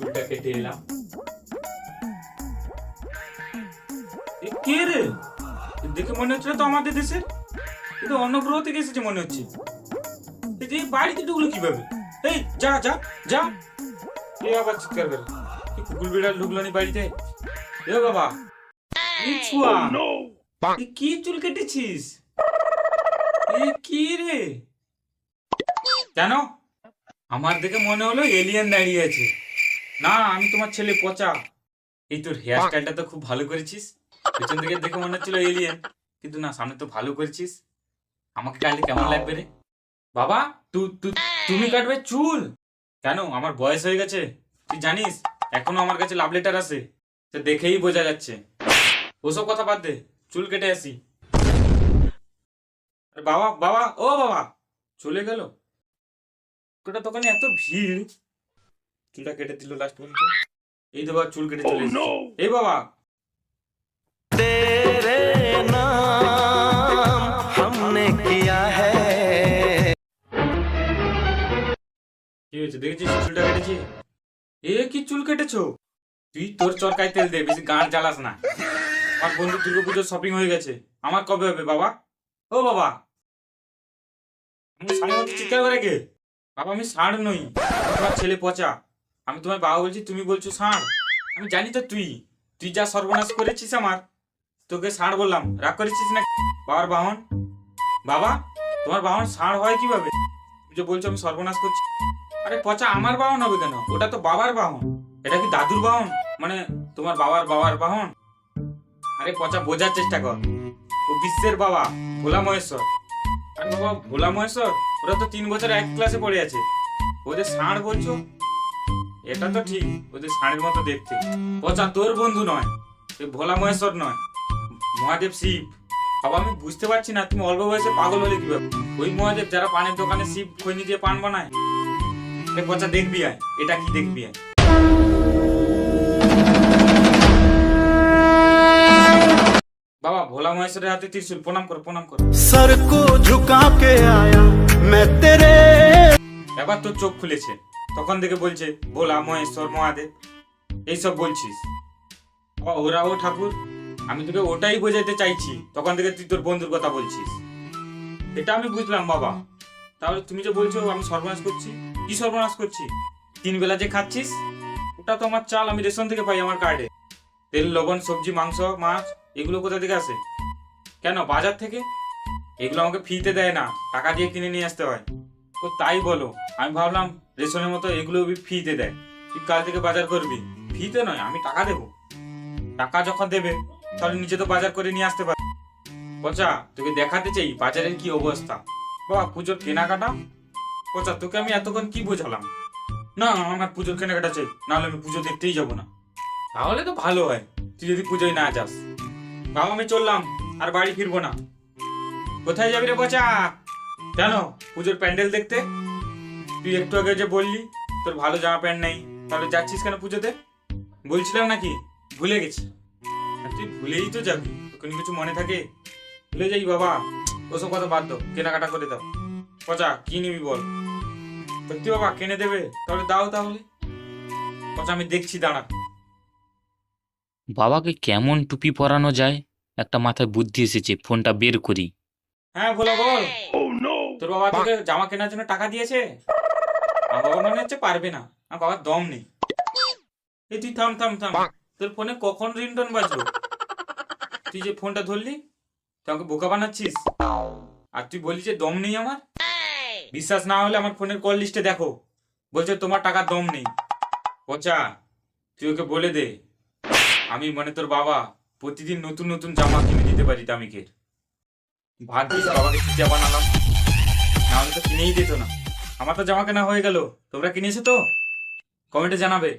চুলটা কেটে এলাম। কে রে? দেখে মনে হচ্ছে তো আমাদের দেশের, কিন্তু অন্য গ্রহ থেকে এসেছে মনে হচ্ছে। এই বাড়িতে ঢুকলো কিভাবে? এই যা যা যা। এ আবার চিৎকার করে, কি কুকুর বিড়াল ঢুকলো নি বাড়িতে? এ বাবা, ছুয়া, কি চুল কেটেছিস? এ কি রে? কেন? আমার দেখে মনে হলো এলিয়েন দাঁড়িয়ে আছে। না, আমি তোমার ছেলে পচা। এই তোর হেয়ার স্টাইলটা তো খুব ভালো করেছিস। পেছন থেকে দেখে মনে হচ্ছিল এলিয়েন, কিন্তু না, সামনে তো ভালো করেছিস। আমাকে কাটলে কেমন লাগবে রে? বাবা, তুমি কাটবে চুল? কেন, আমার বয়স হয়ে গেছে? তুই জানিস এখনো আমার কাছে লাভ লেটার আছে, তো দেখেই বোঝা যাচ্ছে। ওসব কথা বাদ দে, চুল কেটে আসি। বাবা বাবা, ও বাবা, চলে গেল। ওটা দোকানে এত ভিড়, চুলটা কেটে দিল লাস্ট পর্যন্ত। এই তো বাবা, চুল কেটে চলে এসেছে। এই বাবা, तेरे नाम हमने किया है। কি হয়েছে দেখেছিস চুলটা কেটেছি? এ কি চুল কেটেছো? তুই তোর চরকায় তেল দে, বেশি গাঁট জ্বালাস না। আমার বন্ধু দুর্গাপুজোর শপিং হয়ে গেছে, আমার কবে হবে বাবা? ও বাবা, আমি ষাঁড়ের মতো চিৎকার করে কে? বাবা, আমি ষাঁড় নই, আমি তোমার ছেলে পচা। আমি তোমার বাবা বলছি, তুমি বলছো ষাঁড়। আমি জানি তো তুই তুই যা সর্বনাশ করেছিস আমার, তোকে ষাঁড় বললাম, রাগ করেছিস না? বাবার বাহন। বাবা, তোমার বাহন ষাঁড় হয় কিভাবে? তুমি যে বলছো আমি সর্বনাশ করছি। আরে পচা, আমার বাহন হবে কেন? ওটা তো বাবার বাহন। এটা কি দাদুর বাহন? মানে তোমার বাবার বাবার বাহন? আরে পচা, বোঝার চেষ্টা কর। ও বিশ্বের বাবা, ভোলা মহেশ্বর। আরে বাবা, ভোলা মহেশ্বর ওরা তো 3 বছর এক ক্লাসে পড়ে আছে। ওদের ষাঁড় বলছো? এটা তো ঠিক, ওদের ষাঁড়ের মতো দেখতে। পচা, তোর বন্ধু নয়, ভোলা মহেশ্বর নয়, মহাদেব শিব। বাবা, আমি বুঝতে পারছি না তুমি অল্প বয়সে পাগল হলে কিভাবে। ওই মহাদেব যারা পানের দোকানে শিব খৈনি দিয়ে পান বানায়। আরে পচা, দেখবি আয়, এটা কি দেখবি আয়। বাবা, ভোলা মহেশ্বরের হাতে ত্রিশূল, প্রণাম করো প্রণাম করো। सर को झुका के आया मैं तेरे। এবার তোর চোখ খুলেছে, তখন থেকে বলছে ভোলা মহেশ্বর মহাদেব এইসব বলছিস। বাবা, ওরা ও ঠাকুর, আমি তোকে ওটাই বোঝাতে চাইছি, তখন থেকে তুই তোর বন্ধুর কথা বলছিস। এটা আমি বুঝলাম বাবা। তাহলে তুমি যে বলছো আমি সর্বনাশ করছি, কি সর্বনাশ করছি? 3 বেলা যে খাচ্ছিস, ওটা তো আমার চাল, আমি রেশন থেকে পাই আমার কার্ডে। তেল লবণ সবজি মাংস মাছ এগুলো কোথা থেকে আসে? কেন, বাজার থেকে? এগুলো আমাকে ফ্রিতে দেয় না, টাকা দিয়ে কিনে নিয়ে আসতে হয়। ও তাই বলো, আমি ভাবলাম রেশনের মতো এগুলো ফ্রিতে দেয়। তুই কাল থেকে বাজার করবি, ফ্রিতে নয়, আমি টাকা দেবো। টাকা যখন দেবে তাহলে নিজে তো বাজার করে নিয়ে আসতে পারবি। পচা, তোকে দেখাতে চাই বাজারের কি অবস্থা। বাবা, পুজোর কেনাকাটা। পচা, তোকে আমি এতক্ষণ কি বোঝালাম? না, আমার পুজোর কেনাকাটা চাই, নাহলে আমি পুজো দেখতেই যাবো না। তাহলে তো ভালো হয়, তুই যদি পুজোয় না যাস। বাবা, আমি চললাম, আর বাড়ি ফিরবো না। কোথায় যাবি রে পচা? কেন, পুজোর প্যান্ডেল দেখতে? তুই একটু আগে যে বললি তোর ভালো জামা প্যান্ট নেই, তাহলে যাচ্ছিস কেন পুজোতে? বলছিলাম নাকি ভুলে গেছি? আর তুই ভুলেই তো যাবি, কোনো কিছু মনে থাকে? ভুলে যাই বাবা, ওসব কথা বাদ দাও, কেনাকাটা করে দাও। পচা, কি নিবি বল? সত্যি বাবা কিনে দেবে? তাহলে দাও তাহলে। পচা, আমি দেখছি, দাঁড়া। বাবাকে কেমন টুপি পরানো যায়, একটা মাথায় বুদ্ধি এসেছে, ফোনটা বের করি। হ্যাঁ ভোলা বল। তোর বাবা তোকে জামা কেনার জন্য টাকা দিয়েছে? আমার বাবা মনে হচ্ছে পারবে না, আমার বাবার দম নেই। এই তুই থাম থাম থাম, তোর ফোনে কখন রিংটোন বাজলো? তুই যে ফোনটা ধরলি, তুই আমাকে বোকা বানাচ্ছিস। আর তুই বললি যে দম নেই আমার। বিশ্বাস না হলে আমার ফোনের কল লিস্টে দেখো, বলছে তোমার টাকার দম নেই। পচা, তুই ওকে বলে দে আমি মানে তোর বাবা প্রতিদিন নতুন নতুন জামা কিনে দিতে পারি দামিকের। ভাগ্যিস বাবাকে চিঠা বানালাম, নাহলে তো কিনেই দিত না। আমার তো জামা কেনা হয়ে গেল, তোমরা কিনেছো তো? কমেন্টে জানাবে।